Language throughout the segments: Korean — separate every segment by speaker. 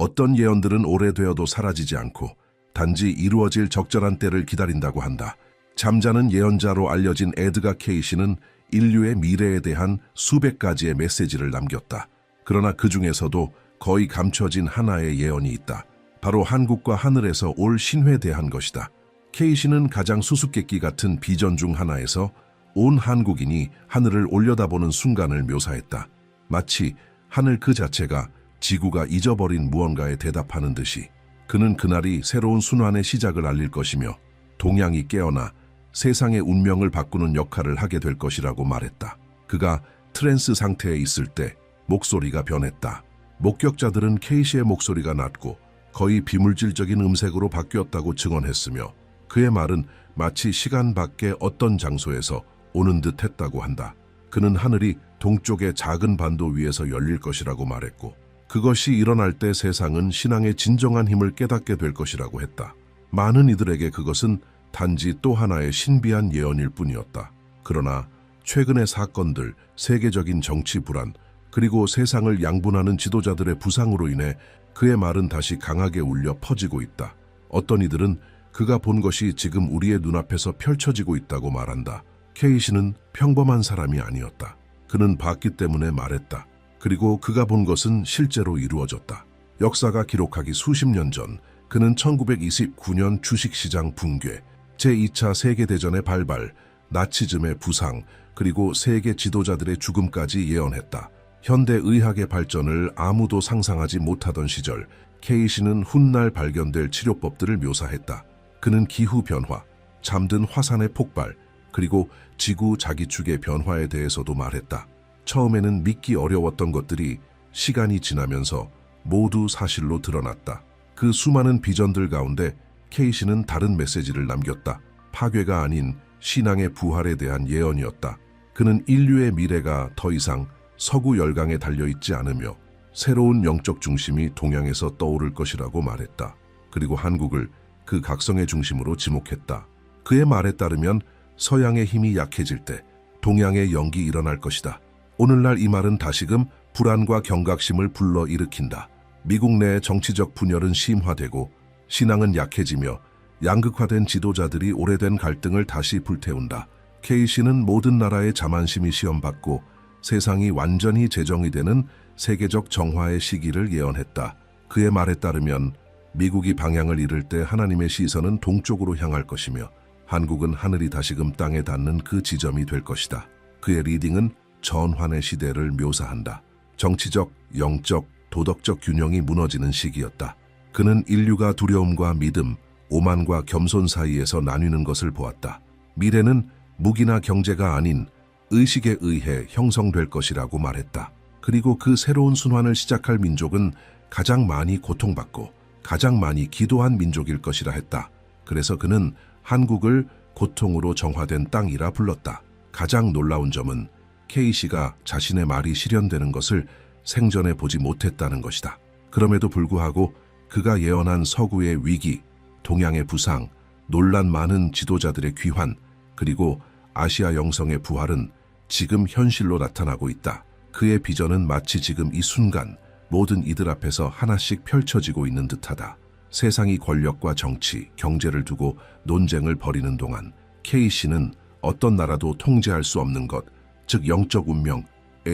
Speaker 1: 어떤 예언들은 오래되어도 사라지지 않고 단지 이루어질 적절한 때를 기다린다고 한다. 잠자는 예언자로 알려진 에드가 케이시는 인류의 미래에 대한 수백 가지의 메시지를 남겼다. 그러나 그 중에서도 거의 감춰진 하나의 예언이 있다. 바로 한국과 하늘에서 올 신회에 대한 것이다. 케이시는 가장 수수께끼 같은 비전 중 하나에서 온 한국인이 하늘을 올려다보는 순간을 묘사했다. 마치 하늘 그 자체가 지구가 잊어버린 무언가에 대답하는 듯이 그는 그날이 새로운 순환의 시작을 알릴 것이며 동양이 깨어나 세상의 운명을 바꾸는 역할을 하게 될 것이라고 말했다. 그가 트랜스 상태에 있을 때 목소리가 변했다. 목격자들은 케이시의 목소리가 낮고 거의 비물질적인 음색으로 바뀌었다고 증언했으며 그의 말은 마치 시간 밖의 어떤 장소에서 오는 듯 했다고 한다. 그는 하늘이 동쪽의 작은 반도 위에서 열릴 것이라고 말했고 그것이 일어날 때 세상은 신앙의 진정한 힘을 깨닫게 될 것이라고 했다. 많은 이들에게 그것은 단지 또 하나의 신비한 예언일 뿐이었다. 그러나 최근의 사건들, 세계적인 정치 불안, 그리고 세상을 양분하는 지도자들의 부상으로 인해 그의 말은 다시 강하게 울려 퍼지고 있다. 어떤 이들은 그가 본 것이 지금 우리의 눈앞에서 펼쳐지고 있다고 말한다. 케이시는 평범한 사람이 아니었다. 그는 봤기 때문에 말했다. 그리고 그가 본 것은 실제로 이루어졌다. 역사가 기록하기 수십 년 전, 그는 1929년 주식시장 붕괴, 제2차 세계대전의 발발, 나치즘의 부상, 그리고 세계 지도자들의 죽음까지 예언했다. 현대 의학의 발전을 아무도 상상하지 못하던 시절, 케이시는 훗날 발견될 치료법들을 묘사했다. 그는 기후변화, 잠든 화산의 폭발, 그리고 지구 자기축의 변화에 대해서도 말했다. 처음에는 믿기 어려웠던 것들이 시간이 지나면서 모두 사실로 드러났다. 그 수많은 비전들 가운데 케이시는 다른 메시지를 남겼다. 파괴가 아닌 신앙의 부활에 대한 예언이었다. 그는 인류의 미래가 더 이상 서구 열강에 달려있지 않으며 새로운 영적 중심이 동양에서 떠오를 것이라고 말했다. 그리고 한국을 그 각성의 중심으로 지목했다. 그의 말에 따르면 서양의 힘이 약해질 때 동양의 영기 일어날 것이다. 오늘날 이 말은 다시금 불안과 경각심을 불러일으킨다. 미국 내의 정치적 분열은 심화되고 신앙은 약해지며 양극화된 지도자들이 오래된 갈등을 다시 불태운다. 케이시는 모든 나라의 자만심이 시험받고 세상이 완전히 재정이 되는 세계적 정화의 시기를 예언했다. 그의 말에 따르면 미국이 방향을 잃을 때 하나님의 시선은 동쪽으로 향할 것이며 한국은 하늘이 다시금 땅에 닿는 그 지점이 될 것이다. 그의 리딩은 전환의 시대를 묘사한다. 정치적, 영적, 도덕적 균형이 무너지는 시기였다. 그는 인류가 두려움과 믿음, 오만과 겸손 사이에서 나뉘는 것을 보았다. 미래는 무기나 경제가 아닌 의식에 의해 형성될 것이라고 말했다. 그리고 그 새로운 순환을 시작할 민족은 가장 많이 고통받고 가장 많이 기도한 민족일 것이라 했다. 그래서 그는 한국을 고통으로 정화된 땅이라 불렀다. 가장 놀라운 점은 케이시가 자신의 말이 실현되는 것을 생전에 보지 못했다는 것이다. 그럼에도 불구하고 그가 예언한 서구의 위기, 동양의 부상, 논란 많은 지도자들의 귀환, 그리고 아시아 영성의 부활은 지금 현실로 나타나고 있다. 그의 비전은 마치 지금 이 순간 모든 이들 앞에서 하나씩 펼쳐지고 있는 듯하다. 세상이 권력과 정치, 경제를 두고 논쟁을 벌이는 동안 케이시는 어떤 나라도 통제할 수 없는 것, 즉 영적 운명에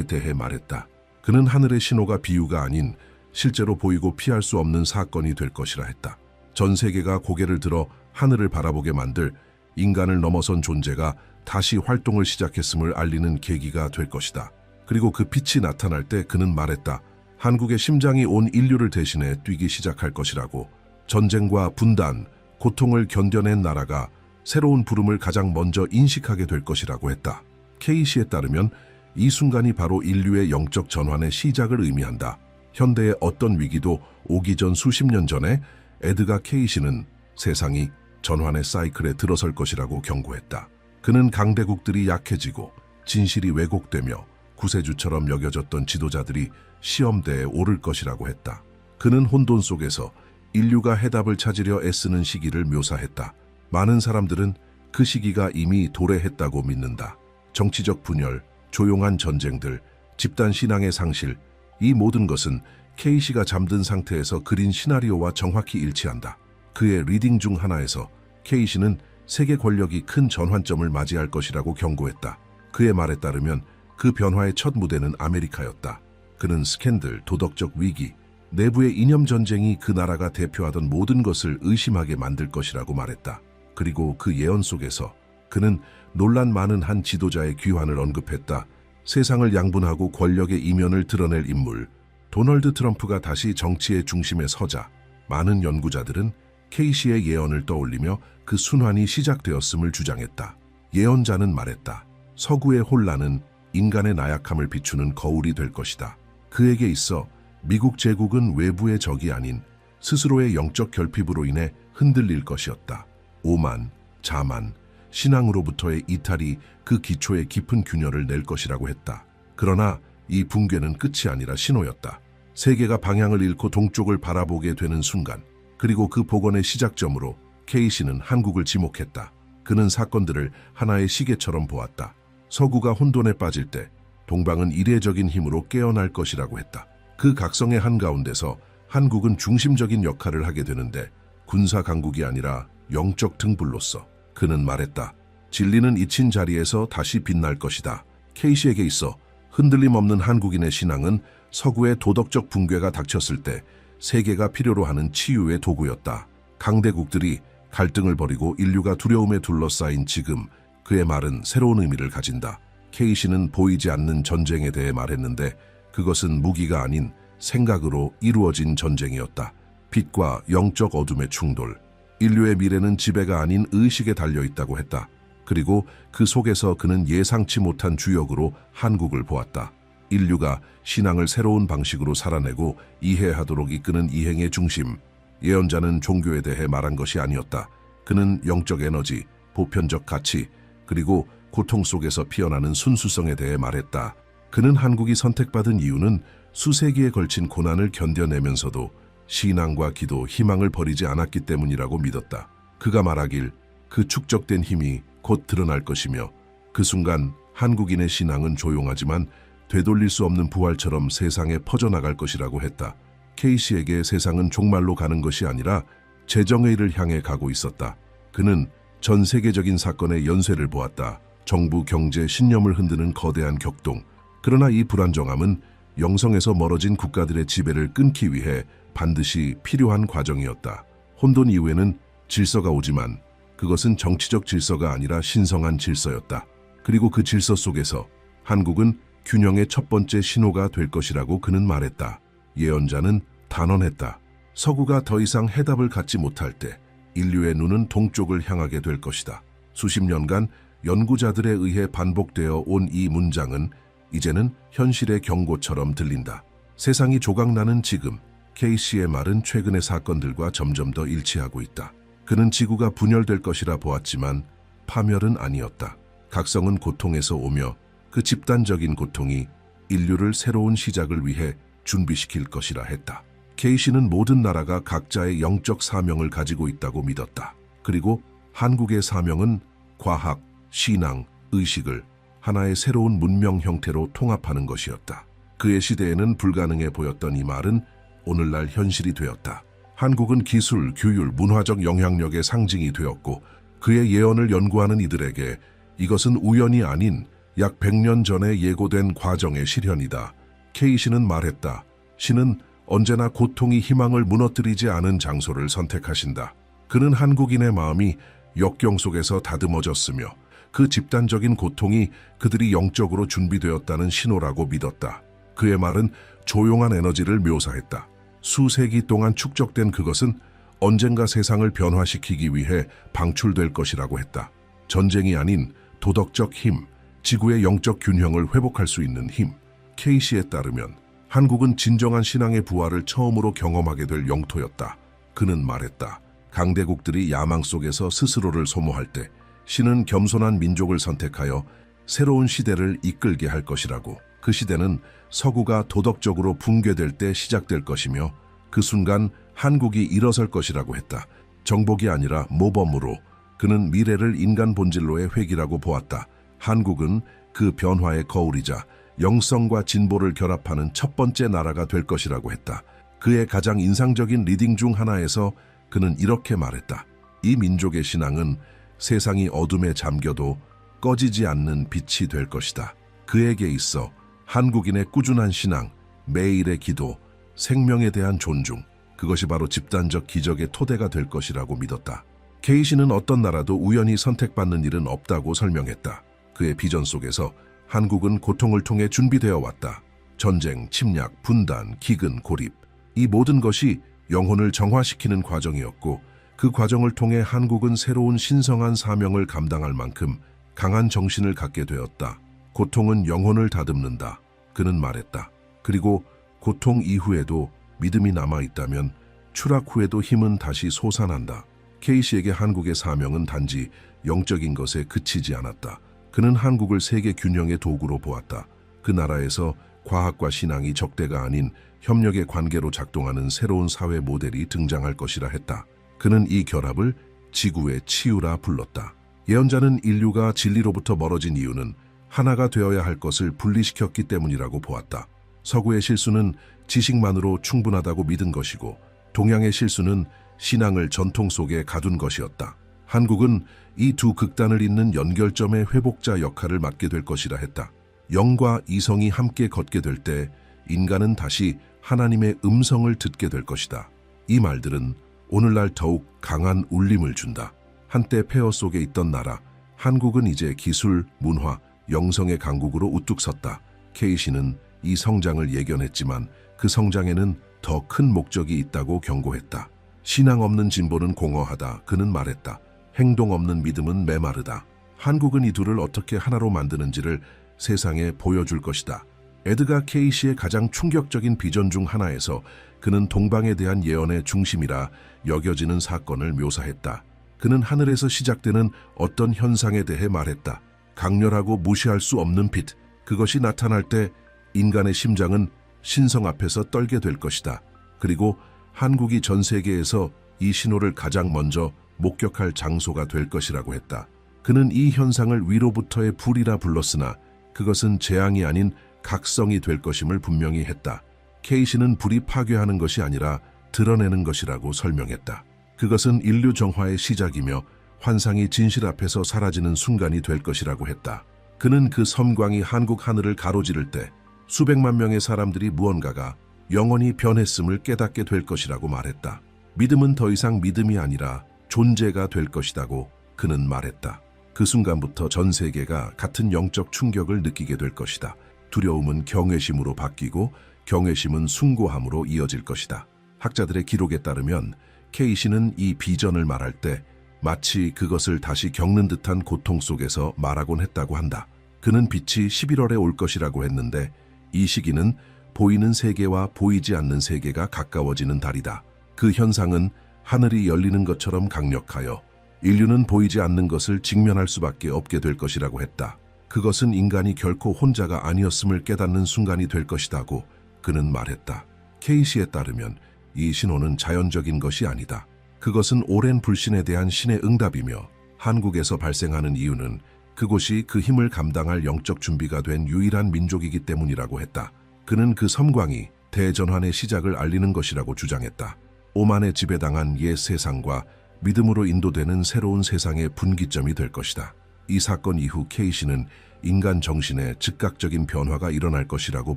Speaker 1: 대해 말했다. 그는 하늘의 신호가 비유가 아닌 실제로 보이고 피할 수 없는 사건이 될 것이라 했다. 전 세계가 고개를 들어 하늘을 바라보게 만들 인간을 넘어선 존재가 다시 활동을 시작했음을 알리는 계기가 될 것이다. 그리고 그 빛이 나타날 때 그는 말했다. 한국의 심장이 온 인류를 대신해 뛰기 시작할 것이라고. 전쟁과 분단, 고통을 견뎌낸 나라가 새로운 부름을 가장 먼저 인식하게 될 것이라고 했다. 케이시에 따르면 이 순간이 바로 인류의 영적 전환의 시작을 의미한다. 현대의 어떤 위기도 오기 전 수십 년 전에 에드가 케이시는 세상이 전환의 사이클에 들어설 것이라고 경고했다. 그는 강대국들이 약해지고 진실이 왜곡되며 구세주처럼 여겨졌던 지도자들이 시험대에 오를 것이라고 했다. 그는 혼돈 속에서 인류가 해답을 찾으려 애쓰는 시기를 묘사했다. 많은 사람들은 그 시기가 이미 도래했다고 믿는다. 정치적 분열, 조용한 전쟁들, 집단 신앙의 상실, 이 모든 것은 케이시가 잠든 상태에서 그린 시나리오와 정확히 일치한다. 그의 리딩 중 하나에서 케이시는 세계 권력이 큰 전환점을 맞이할 것이라고 경고했다. 그의 말에 따르면 그 변화의 첫 무대는 아메리카였다. 그는 스캔들, 도덕적 위기, 내부의 이념 전쟁이 그 나라가 대표하던 모든 것을 의심하게 만들 것이라고 말했다. 그리고 그 예언 속에서 그는 논란 많은 한 지도자의 귀환을 언급했다. 세상을 양분하고 권력의 이면을 드러낼 인물, 도널드 트럼프가 다시 정치의 중심에 서자 많은 연구자들은 케이시의 예언을 떠올리며 그 순환이 시작되었음을 주장했다. 예언자는 말했다. 서구의 혼란은 인간의 나약함을 비추는 거울이 될 것이다. 그에게 있어 미국 제국은 외부의 적이 아닌 스스로의 영적 결핍으로 인해 흔들릴 것이었다. 오만, 자만, 신앙으로부터의 이탈이 그 기초에 깊은 균열을 낼 것이라고 했다. 그러나 이 붕괴는 끝이 아니라 신호였다. 세계가 방향을 잃고 동쪽을 바라보게 되는 순간, 그리고 그 복원의 시작점으로 케이시는 한국을 지목했다. 그는 사건들을 하나의 시계처럼 보았다. 서구가 혼돈에 빠질 때 동방은 이례적인 힘으로 깨어날 것이라고 했다. 그 각성의 한가운데서 한국은 중심적인 역할을 하게 되는데 군사 강국이 아니라 영적 등불로서 그는 말했다. 진리는 잊힌 자리에서 다시 빛날 것이다. 케이시에게 있어 흔들림 없는 한국인의 신앙은 서구의 도덕적 붕괴가 닥쳤을 때 세계가 필요로 하는 치유의 도구였다. 강대국들이 갈등을 벌이고 인류가 두려움에 둘러싸인 지금 그의 말은 새로운 의미를 가진다. 케이시는 보이지 않는 전쟁에 대해 말했는데 그것은 무기가 아닌 생각으로 이루어진 전쟁이었다. 빛과 영적 어둠의 충돌, 인류의 미래는 지배가 아닌 의식에 달려있다고 했다. 그리고 그 속에서 그는 예상치 못한 주역으로 한국을 보았다. 인류가 신앙을 새로운 방식으로 살아내고 이해하도록 이끄는 이행의 중심. 예언자는 종교에 대해 말한 것이 아니었다. 그는 영적 에너지, 보편적 가치, 그리고 고통 속에서 피어나는 순수성에 대해 말했다. 그는 한국이 선택받은 이유는 수세기에 걸친 고난을 견뎌내면서도 신앙과 기도, 희망을 버리지 않았기 때문이라고 믿었다. 그가 말하길 그 축적된 힘이 곧 드러날 것이며 그 순간 한국인의 신앙은 조용하지만 되돌릴 수 없는 부활처럼 세상에 퍼져나갈 것이라고 했다. 케이시에게 세상은 종말로 가는 것이 아니라 재정의 일을 향해 가고 있었다. 그는 전 세계적인 사건의 연쇄를 보았다. 정부, 경제, 신념을 흔드는 거대한 격동. 그러나 이 불안정함은 영성에서 멀어진 국가들의 지배를 끊기 위해 반드시 필요한 과정이었다. 혼돈 이후에는 질서가 오지만 그것은 정치적 질서가 아니라 신성한 질서였다. 그리고 그 질서 속에서 한국은 균형의 첫 번째 신호가 될 것이라고 그는 말했다. 예언자는 단언했다. 서구가 더 이상 해답을 갖지 못할 때 인류의 눈은 동쪽을 향하게 될 것이다. 수십 년간 연구자들에 의해 반복되어 온 이 문장은 이제는 현실의 경고처럼 들린다. 세상이 조각나는 지금, 케이시의 말은 최근의 사건들과 점점 더 일치하고 있다. 그는 지구가 분열될 것이라 보았지만 파멸은 아니었다. 각성은 고통에서 오며 그 집단적인 고통이 인류를 새로운 시작을 위해 준비시킬 것이라 했다. 케이시는 모든 나라가 각자의 영적 사명을 가지고 있다고 믿었다. 그리고 한국의 사명은 과학, 신앙, 의식을 하나의 새로운 문명 형태로 통합하는 것이었다. 그의 시대에는 불가능해 보였던 이 말은 오늘날 현실이 되었다. 한국은 기술, 교육, 문화적 영향력의 상징이 되었고 그의 예언을 연구하는 이들에게 이것은 우연이 아닌 약 100년 전에 예고된 과정의 실현이다. 케이시는 말했다. 신은 언제나 고통이 희망을 무너뜨리지 않은 장소를 선택하신다. 그는 한국인의 마음이 역경 속에서 다듬어졌으며 그 집단적인 고통이 그들이 영적으로 준비되었다는 신호라고 믿었다. 그의 말은 조용한 에너지를 묘사했다. 수세기 동안 축적된 그것은 언젠가 세상을 변화시키기 위해 방출될 것이라고 했다. 전쟁이 아닌 도덕적 힘, 지구의 영적 균형을 회복할 수 있는 힘. 케이시에 따르면 한국은 진정한 신앙의 부활을 처음으로 경험하게 될 영토였다. 그는 말했다. 강대국들이 야망 속에서 스스로를 소모할 때 신은 겸손한 민족을 선택하여 새로운 시대를 이끌게 할 것이라고. 그 시대는 서구가 도덕적으로 붕괴될 때 시작될 것이며 그 순간 한국이 일어설 것이라고 했다. 정복이 아니라 모범으로. 그는 미래를 인간 본질로의 회귀라고 보았다. 한국은 그 변화의 거울이자 영성과 진보를 결합하는 첫 번째 나라가 될 것이라고 했다. 그의 가장 인상적인 리딩 중 하나에서 그는 이렇게 말했다. 이 민족의 신앙은 세상이 어둠에 잠겨도 꺼지지 않는 빛이 될 것이다. 그에게 있어 한국인의 꾸준한 신앙, 매일의 기도, 생명에 대한 존중, 그것이 바로 집단적 기적의 토대가 될 것이라고 믿었다. 케이시는 어떤 나라도 우연히 선택받는 일은 없다고 설명했다. 그의 비전 속에서 한국은 고통을 통해 준비되어 왔다. 전쟁, 침략, 분단, 기근, 고립. 이 모든 것이 영혼을 정화시키는 과정이었고 그 과정을 통해 한국은 새로운 신성한 사명을 감당할 만큼 강한 정신을 갖게 되었다. 고통은 영혼을 다듬는다. 그는 말했다. 그리고 고통 이후에도 믿음이 남아있다면 추락 후에도 힘은 다시 솟아난다. 케이시에게 한국의 사명은 단지 영적인 것에 그치지 않았다. 그는 한국을 세계 균형의 도구로 보았다. 그 나라에서 과학과 신앙이 적대가 아닌 협력의 관계로 작동하는 새로운 사회 모델이 등장할 것이라 했다. 그는 이 결합을 지구의 치유라 불렀다. 예언자는 인류가 진리로부터 멀어진 이유는 하나가 되어야 할 것을 분리시켰기 때문이라고 보았다. 서구의 실수는 지식만으로 충분하다고 믿은 것이고 동양의 실수는 신앙을 전통 속에 가둔 것이었다. 한국은 이 두 극단을 잇는 연결점의 회복자 역할을 맡게 될 것이라 했다. 영과 이성이 함께 걷게 될 때 인간은 다시 하나님의 음성을 듣게 될 것이다. 이 말들은 오늘날 더욱 강한 울림을 준다. 한때 폐허 속에 있던 나라, 한국은 이제 기술, 문화, 영성의 강국으로 우뚝 섰다. 케이시는 이 성장을 예견했지만 그 성장에는 더 큰 목적이 있다고 경고했다. 신앙 없는 진보는 공허하다. 그는 말했다. 행동 없는 믿음은 메마르다. 한국은 이 둘을 어떻게 하나로 만드는지를 세상에 보여줄 것이다. 에드가 케이시의 가장 충격적인 비전 중 하나에서 그는 동방에 대한 예언의 중심이라 여겨지는 사건을 묘사했다. 그는 하늘에서 시작되는 어떤 현상에 대해 말했다. 강렬하고 무시할 수 없는 빛, 그것이 나타날 때 인간의 심장은 신성 앞에서 떨게 될 것이다. 그리고 한국이 전 세계에서 이 신호를 가장 먼저 목격할 장소가 될 것이라고 했다. 그는 이 현상을 위로부터의 불이라 불렀으나 그것은 재앙이 아닌 각성이 될 것임을 분명히 했다. 케이시는 불이 파괴하는 것이 아니라 드러내는 것이라고 설명했다. 그것은 인류 정화의 시작이며 환상이 진실 앞에서 사라지는 순간이 될 것이라고 했다. 그는 그 섬광이 한국 하늘을 가로지를 때 수백만 명의 사람들이 무언가가 영원히 변했음을 깨닫게 될 것이라고 말했다. 믿음은 더 이상 믿음이 아니라 존재가 될 것이라고 그는 말했다. 그 순간부터 전 세계가 같은 영적 충격을 느끼게 될 것이다. 두려움은 경외심으로 바뀌고 경외심은 숭고함으로 이어질 것이다. 학자들의 기록에 따르면 케이시는 이 비전을 말할 때 마치 그것을 다시 겪는 듯한 고통 속에서 말하곤 했다고 한다. 그는 빛이 11월에 올 것이라고 했는데 이 시기는 보이는 세계와 보이지 않는 세계가 가까워지는 달이다. 그 현상은 하늘이 열리는 것처럼 강력하여 인류는 보이지 않는 것을 직면할 수밖에 없게 될 것이라고 했다. 그것은 인간이 결코 혼자가 아니었음을 깨닫는 순간이 될 것이라고 그는 말했다. 케이시에 따르면 이 신호는 자연적인 것이 아니다. 그것은 오랜 불신에 대한 신의 응답이며 한국에서 발생하는 이유는 그곳이 그 힘을 감당할 영적 준비가 된 유일한 민족이기 때문이라고 했다. 그는 그 섬광이 대전환의 시작을 알리는 것이라고 주장했다. 오만에 지배당한 옛 세상과 믿음으로 인도되는 새로운 세상의 분기점이 될 것이다. 이 사건 이후 케이시는 인간 정신에 즉각적인 변화가 일어날 것이라고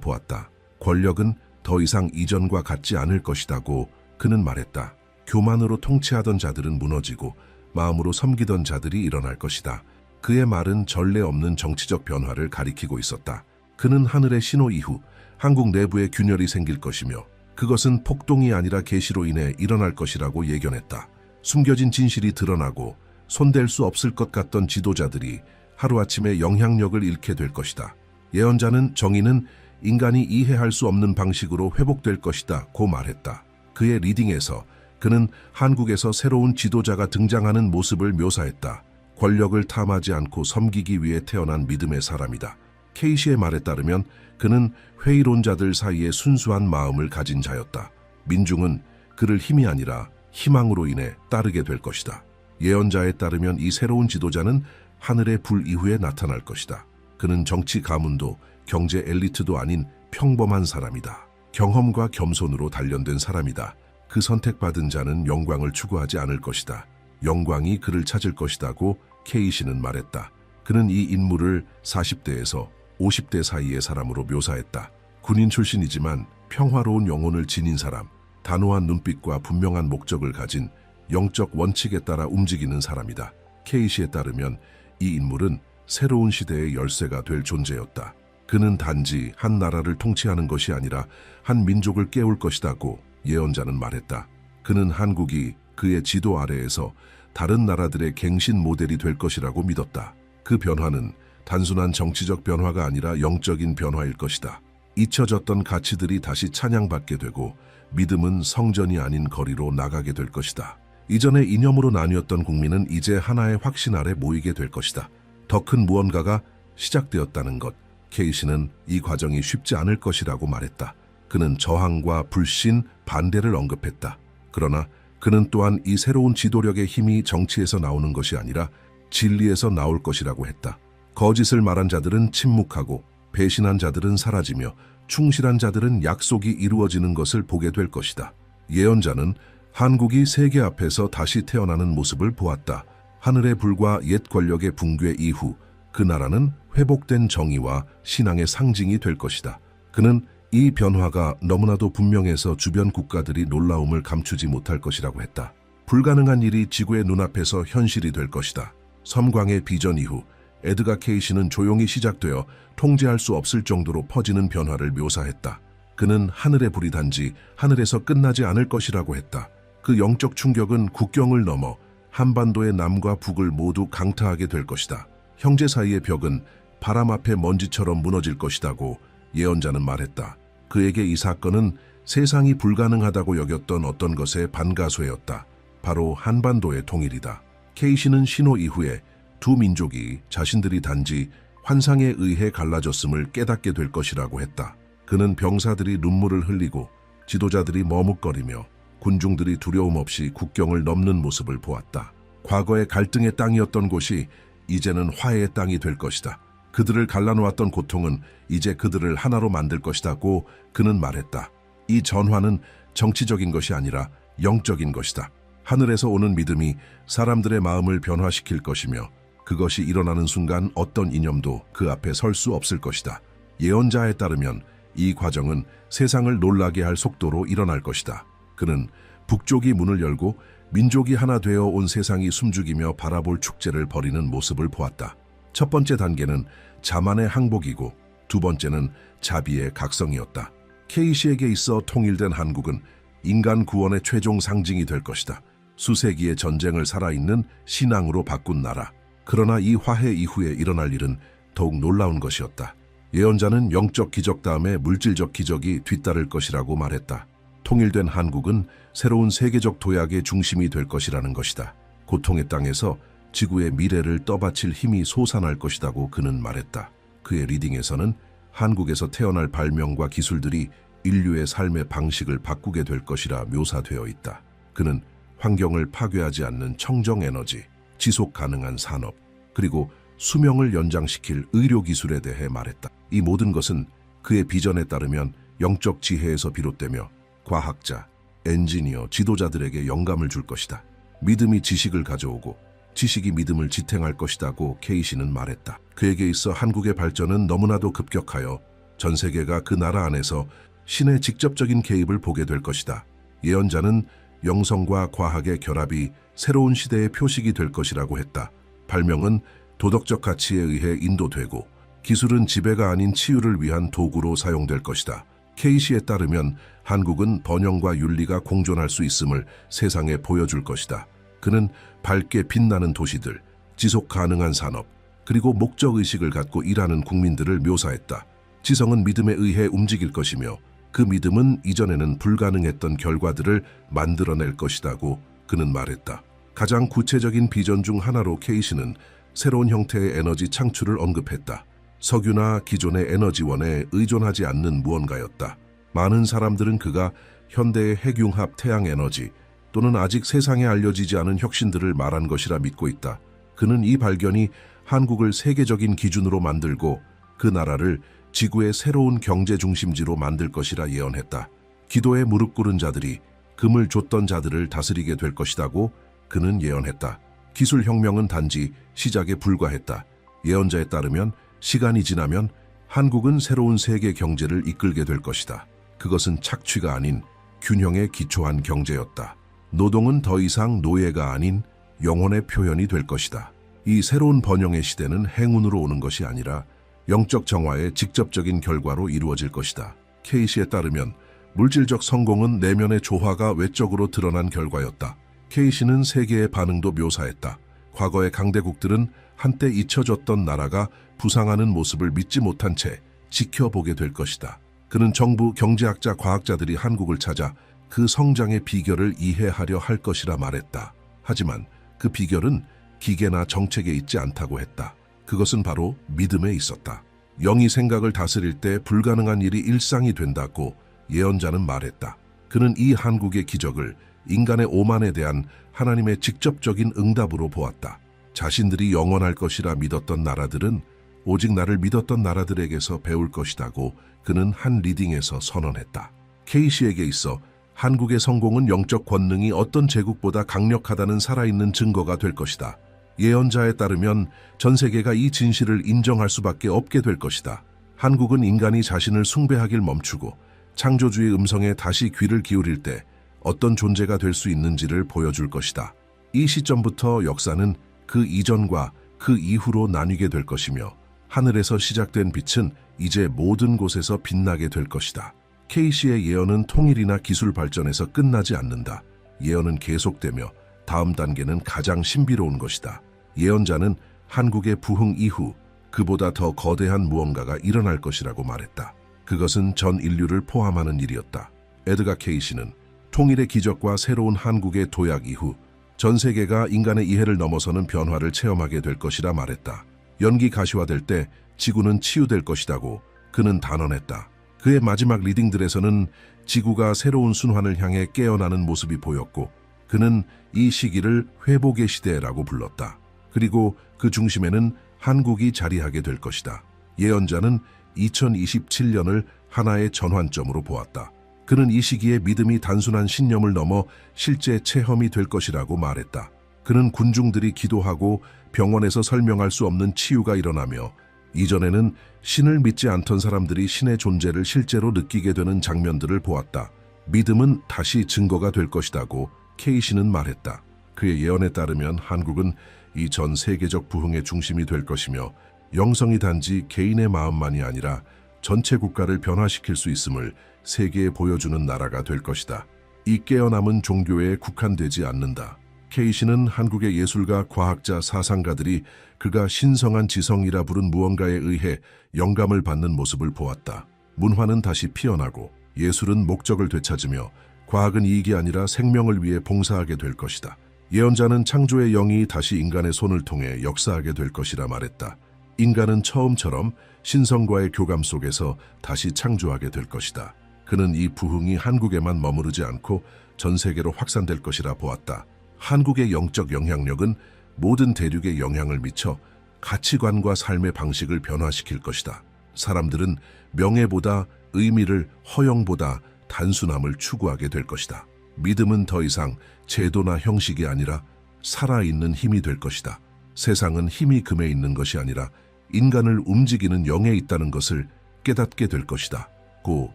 Speaker 1: 보았다. 권력은 더 이상 이전과 같지 않을 것이라고 그는 말했다. 교만으로 통치하던 자들은 무너지고 마음으로 섬기던 자들이 일어날 것이다. 그의 말은 전례 없는 정치적 변화를 가리키고 있었다. 그는 하늘의 신호 이후 한국 내부에 균열이 생길 것이며 그것은 폭동이 아니라 계시로 인해 일어날 것이라고 예견했다. 숨겨진 진실이 드러나고 손댈 수 없을 것 같던 지도자들이 하루아침에 영향력을 잃게 될 것이다. 예언자는 정의는 인간이 이해할 수 없는 방식으로 회복될 것이다 고 말했다. 그의 리딩에서 그는 한국에서 새로운 지도자가 등장하는 모습을 묘사했다. 권력을 탐하지 않고 섬기기 위해 태어난 믿음의 사람이다. 케이시의 말에 따르면 그는 회의론자들 사이에 순수한 마음을 가진 자였다. 민중은 그를 힘이 아니라 희망으로 인해 따르게 될 것이다. 예언자에 따르면 이 새로운 지도자는 하늘의 불 이후에 나타날 것이다. 그는 정치 가문도 경제 엘리트도 아닌 평범한 사람이다. 경험과 겸손으로 단련된 사람이다. 그 선택받은 자는 영광을 추구하지 않을 것이다. 영광이 그를 찾을 것이다고 케이시는 말했다. 그는 이 인물을 40대에서 50대 사이의 사람으로 묘사했다. 군인 출신이지만 평화로운 영혼을 지닌 사람, 단호한 눈빛과 분명한 목적을 가진 영적 원칙에 따라 움직이는 사람이다. 케이시에 따르면 이 인물은 새로운 시대의 열쇠가 될 존재였다. 그는 단지 한 나라를 통치하는 것이 아니라 한 민족을 깨울 것이다고 예언자는 말했다. 그는 한국이 그의 지도 아래에서 다른 나라들의 갱신 모델이 될 것이라고 믿었다. 그 변화는 단순한 정치적 변화가 아니라 영적인 변화일 것이다. 잊혀졌던 가치들이 다시 찬양받게 되고 믿음은 성전이 아닌 거리로 나가게 될 것이다. 이전에 이념으로 나뉘었던 국민은 이제 하나의 확신 아래 모이게 될 것이다. 더 큰 무언가가 시작되었다는 것. 케이시는 이 과정이 쉽지 않을 것이라고 말했다. 그는 저항과 불신, 반대를 언급했다. 그러나 그는 또한 이 새로운 지도력의 힘이 정치에서 나오는 것이 아니라 진리에서 나올 것이라고 했다. 거짓을 말한 자들은 침묵하고 배신한 자들은 사라지며 충실한 자들은 약속이 이루어지는 것을 보게 될 것이다. 예언자는 한국이 세계 앞에서 다시 태어나는 모습을 보았다. 하늘의 불과 옛 권력의 붕괴 이후 그 나라는 회복된 정의와 신앙의 상징이 될 것이다. 그는 이 변화가 너무나도 분명해서 주변 국가들이 놀라움을 감추지 못할 것이라고 했다. 불가능한 일이 지구의 눈앞에서 현실이 될 것이다. 섬광의 비전 이후 에드가 케이시는 조용히 시작되어 통제할 수 없을 정도로 퍼지는 변화를 묘사했다. 그는 하늘의 불이 단지 하늘에서 끝나지 않을 것이라고 했다. 그 영적 충격은 국경을 넘어 한반도의 남과 북을 모두 강타하게 될 것이다. 형제 사이의 벽은 바람 앞에 먼지처럼 무너질 것이다고 예언자는 말했다. 그에게 이 사건은 세상이 불가능하다고 여겼던 어떤 것의 반가쇠였다. 바로 한반도의 통일이다. 케이시는 신호 이후에 두 민족이 자신들이 단지 환상에 의해 갈라졌음을 깨닫게 될 것이라고 했다. 그는 병사들이 눈물을 흘리고 지도자들이 머뭇거리며 군중들이 두려움 없이 국경을 넘는 모습을 보았다. 과거의 갈등의 땅이었던 곳이 이제는 화해의 땅이 될 것이다. 그들을 갈라놓았던 고통은 이제 그들을 하나로 만들 것이다고 그는 말했다. 이 전환은 정치적인 것이 아니라 영적인 것이다. 하늘에서 오는 믿음이 사람들의 마음을 변화시킬 것이며 그것이 일어나는 순간 어떤 이념도 그 앞에 설 수 없을 것이다. 예언자에 따르면 이 과정은 세상을 놀라게 할 속도로 일어날 것이다. 그는 북쪽이 문을 열고 민족이 하나 되어 온 세상이 숨죽이며 바라볼 축제를 벌이는 모습을 보았다. 첫 번째 단계는 자만의 항복이고 두 번째는 자비의 각성이었다. 케이시에게 있어 통일된 한국은 인간 구원의 최종 상징이 될 것이다. 수세기의 전쟁을 살아있는 신앙으로 바꾼 나라. 그러나 이 화해 이후에 일어날 일은 더욱 놀라운 것이었다. 예언자는 영적 기적 다음에 물질적 기적이 뒤따를 것이라고 말했다. 통일된 한국은 새로운 세계적 도약의 중심이 될 것이라는 것이다. 고통의 땅에서 지구의 미래를 떠받칠 힘이 솟아날 것이라고 그는 말했다. 그의 리딩에서는 한국에서 태어날 발명과 기술들이 인류의 삶의 방식을 바꾸게 될 것이라 묘사되어 있다. 그는 환경을 파괴하지 않는 청정 에너지, 지속 가능한 산업, 그리고 수명을 연장시킬 의료 기술에 대해 말했다. 이 모든 것은 그의 비전에 따르면 영적 지혜에서 비롯되며 과학자, 엔지니어, 지도자들에게 영감을 줄 것이다. 믿음이 지식을 가져오고 지식이 믿음을 지탱할 것이다고 케이시는 말했다. 그에게 있어 한국의 발전은 너무나도 급격하여 전 세계가 그 나라 안에서 신의 직접적인 개입을 보게 될 것이다. 예언자는 영성과 과학의 결합이 새로운 시대의 표식이 될 것이라고 했다. 발명은 도덕적 가치에 의해 인도되고 기술은 지배가 아닌 치유를 위한 도구로 사용될 것이다. 케이시에 따르면 한국은 번영과 윤리가 공존할 수 있음을 세상에 보여줄 것이다. 그는 밝게 빛나는 도시들, 지속 가능한 산업, 그리고 목적의식을 갖고 일하는 국민들을 묘사했다. 지성은 믿음에 의해 움직일 것이며 그 믿음은 이전에는 불가능했던 결과들을 만들어낼 것이라고 그는 말했다. 가장 구체적인 비전 중 하나로 케이시는 새로운 형태의 에너지 창출을 언급했다. 석유나 기존의 에너지원에 의존하지 않는 무언가였다. 많은 사람들은 그가 현대의 핵융합 태양에너지 또는 아직 세상에 알려지지 않은 혁신들을 말한 것이라 믿고 있다. 그는 이 발견이 한국을 세계적인 기준으로 만들고 그 나라를 지구의 새로운 경제 중심지로 만들 것이라 예언했다. 기도에 무릎 꿇은 자들이 금을 줬던 자들을 다스리게 될 것이라고 그는 예언했다. 기술혁명은 단지 시작에 불과했다. 예언자에 따르면 시간이 지나면 한국은 새로운 세계 경제를 이끌게 될 것이다. 그것은 착취가 아닌 균형에 기초한 경제였다. 노동은 더 이상 노예가 아닌 영혼의 표현이 될 것이다. 이 새로운 번영의 시대는 행운으로 오는 것이 아니라 영적 정화의 직접적인 결과로 이루어질 것이다. 케이시에 따르면 물질적 성공은 내면의 조화가 외적으로 드러난 결과였다. 케이시는 세계의 반응도 묘사했다. 과거의 강대국들은 한때 잊혀졌던 나라가 부상하는 모습을 믿지 못한 채 지켜보게 될 것이다. 그는 정부, 경제학자, 과학자들이 한국을 찾아 그 성장의 비결을 이해하려 할 것이라 말했다. 하지만 그 비결은 기계나 정책에 있지 않다고 했다. 그것은 바로 믿음에 있었다. 영이 생각을 다스릴 때 불가능한 일이 일상이 된다고 예언자는 말했다. 그는 이 한국의 기적을 인간의 오만에 대한 하나님의 직접적인 응답으로 보았다. 자신들이 영원할 것이라 믿었던 나라들은 오직 나를 믿었던 나라들에게서 배울 것이라고 그는 한 리딩에서 선언했다. 케이시에게 있어 한국의 성공은 영적 권능이 어떤 제국보다 강력하다는 살아있는 증거가 될 것이다. 예언자에 따르면 전 세계가 이 진실을 인정할 수밖에 없게 될 것이다. 한국은 인간이 자신을 숭배하길 멈추고 창조주의 음성에 다시 귀를 기울일 때 어떤 존재가 될 수 있는지를 보여줄 것이다. 이 시점부터 역사는 그 이전과 그 이후로 나뉘게 될 것이며 하늘에서 시작된 빛은 이제 모든 곳에서 빛나게 될 것이다. 케이시의 예언은 통일이나 기술 발전에서 끝나지 않는다. 예언은 계속되며 다음 단계는 가장 신비로운 것이다. 예언자는 한국의 부흥 이후 그보다 더 거대한 무언가가 일어날 것이라고 말했다. 그것은 전 인류를 포함하는 일이었다. 에드가 케이시는 통일의 기적과 새로운 한국의 도약 이후 전 세계가 인간의 이해를 넘어서는 변화를 체험하게 될 것이라 말했다. 연기 가시화될 때 지구는 치유될 것이라고 그는 단언했다. 그의 마지막 리딩들에서는 지구가 새로운 순환을 향해 깨어나는 모습이 보였고 그는 이 시기를 회복의 시대라고 불렀다. 그리고 그 중심에는 한국이 자리하게 될 것이다. 예언자는 2027년을 하나의 전환점으로 보았다. 그는 이 시기에 믿음이 단순한 신념을 넘어 실제 체험이 될 것이라고 말했다. 그는 군중들이 기도하고 병원에서 설명할 수 없는 치유가 일어나며 이전에는 신을 믿지 않던 사람들이 신의 존재를 실제로 느끼게 되는 장면들을 보았다. 믿음은 다시 증거가 될 것이라고 케이시는 말했다. 그의 예언에 따르면 한국은 이 전 세계적 부흥의 중심이 될 것이며 영성이 단지 개인의 마음만이 아니라 전체 국가를 변화시킬 수 있음을 세계에 보여주는 나라가 될 것이다. 이 깨어남은 종교에 국한되지 않는다. 케이시는 한국의 예술가, 과학자, 사상가들이 그가 신성한 지성이라 부른 무언가에 의해 영감을 받는 모습을 보았다. 문화는 다시 피어나고 예술은 목적을 되찾으며 과학은 이익이 아니라 생명을 위해 봉사하게 될 것이다. 예언자는 창조의 영이 다시 인간의 손을 통해 역사하게 될 것이라 말했다. 인간은 처음처럼 신성과의 교감 속에서 다시 창조하게 될 것이다. 그는 이 부흥이 한국에만 머무르지 않고 전 세계로 확산될 것이라 보았다. 한국의 영적 영향력은 모든 대륙에 영향을 미쳐 가치관과 삶의 방식을 변화시킬 것이다. 사람들은 명예보다 의미를, 허영보다 단순함을 추구하게 될 것이다. 믿음은 더 이상 제도나 형식이 아니라 살아있는 힘이 될 것이다. 세상은 힘이 금에 있는 것이 아니라 인간을 움직이는 영에 있다는 것을 깨닫게 될 것이다. 고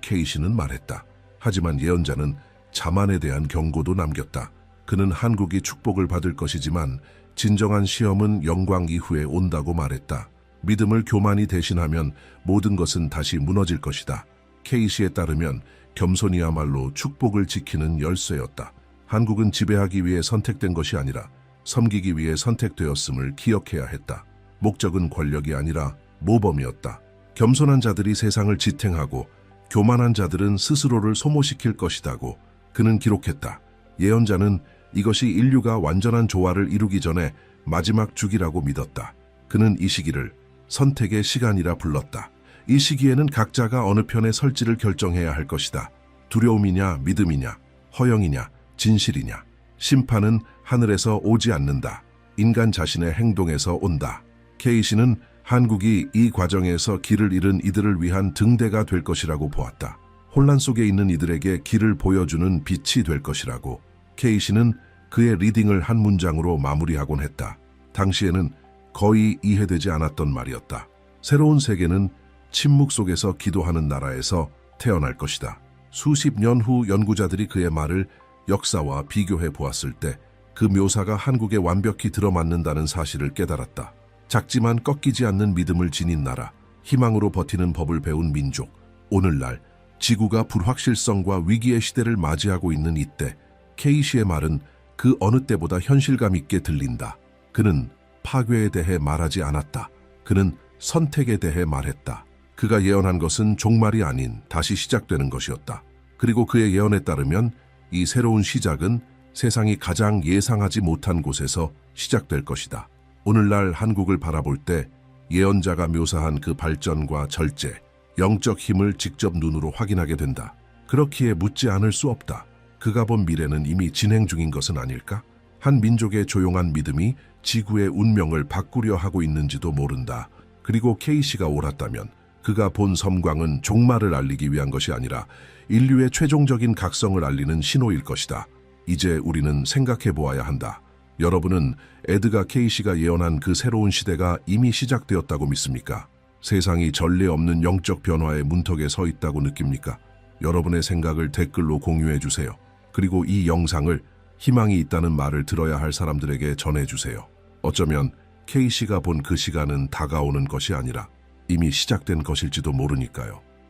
Speaker 1: 케이시는 말했다. 하지만 예언자는 자만에 대한 경고도 남겼다. 그는 한국이 축복을 받을 것이지만 진정한 시험은 영광 이후에 온다고 말했다. 믿음을 교만이 대신하면 모든 것은 다시 무너질 것이다. 케이시에 따르면 겸손이야말로 축복을 지키는 열쇠였다. 한국은 지배하기 위해 선택된 것이 아니라 섬기기 위해 선택되었음을 기억해야 했다. 목적은 권력이 아니라 모범이었다. 겸손한 자들이 세상을 지탱하고 교만한 자들은 스스로를 소모시킬 것이라고 그는 기록했다. 예언자는 이것이 인류가 완전한 조화를 이루기 전에 마지막 주기라고 믿었다. 그는 이 시기를 선택의 시간이라 불렀다. 이 시기에는 각자가 어느 편에 설지를 결정해야 할 것이다. 두려움이냐, 믿음이냐, 허영이냐, 진실이냐. 심판은 하늘에서 오지 않는다. 인간 자신의 행동에서 온다. 케이시는 한국이 이 과정에서 길을 잃은 이들을 위한 등대가 될 것이라고 보았다. 혼란 속에 있는 이들에게 길을 보여주는 빛이 될 것이라고. 케이시는 그의 리딩을 한 문장으로 마무리하곤 했다. 당시에는 거의 이해되지 않았던 말이었다. 새로운 세계는 침묵 속에서 기도하는 나라에서 태어날 것이다. 수십 년 후 연구자들이 그의 말을 역사와 비교해 보았을 때 그 묘사가 한국에 완벽히 들어맞는다는 사실을 깨달았다. 작지만 꺾이지 않는 믿음을 지닌 나라, 희망으로 버티는 법을 배운 민족. 오늘날 지구가 불확실성과 위기의 시대를 맞이하고 있는 이때 케이시의 말은 그 어느 때보다 현실감 있게 들린다. 그는 파괴에 대해 말하지 않았다. 그는 선택에 대해 말했다. 그가 예언한 것은 종말이 아닌 다시 시작되는 것이었다. 그리고 그의 예언에 따르면 이 새로운 시작은 세상이 가장 예상하지 못한 곳에서 시작될 것이다. 오늘날 한국을 바라볼 때 예언자가 묘사한 그 발전과 절제, 영적 힘을 직접 눈으로 확인하게 된다. 그렇기에 묻지 않을 수 없다. 그가 본 미래는 이미 진행 중인 것은 아닐까? 한 민족의 조용한 믿음이 지구의 운명을 바꾸려 하고 있는지도 모른다. 그리고 케이시가 옳았다면 그가 본 섬광은 종말을 알리기 위한 것이 아니라 인류의 최종적인 각성을 알리는 신호일 것이다. 이제 우리는 생각해 보아야 한다. 여러분은 에드가 케이시가 예언한 그 새로운 시대가 이미 시작되었다고 믿습니까? 세상이 전례 없는 영적 변화의 문턱에 서 있다고 느낍니까? 여러분의 생각을 댓글로 공유해 주세요. 그리고 이 영상을 희망이 있다는 말을 들어야 할 사람들에게 전해주세요. 어쩌면 케이시가 본 그 시간은 다가오는 것이 아니라 이미 시작된 것일지도 모르니까요.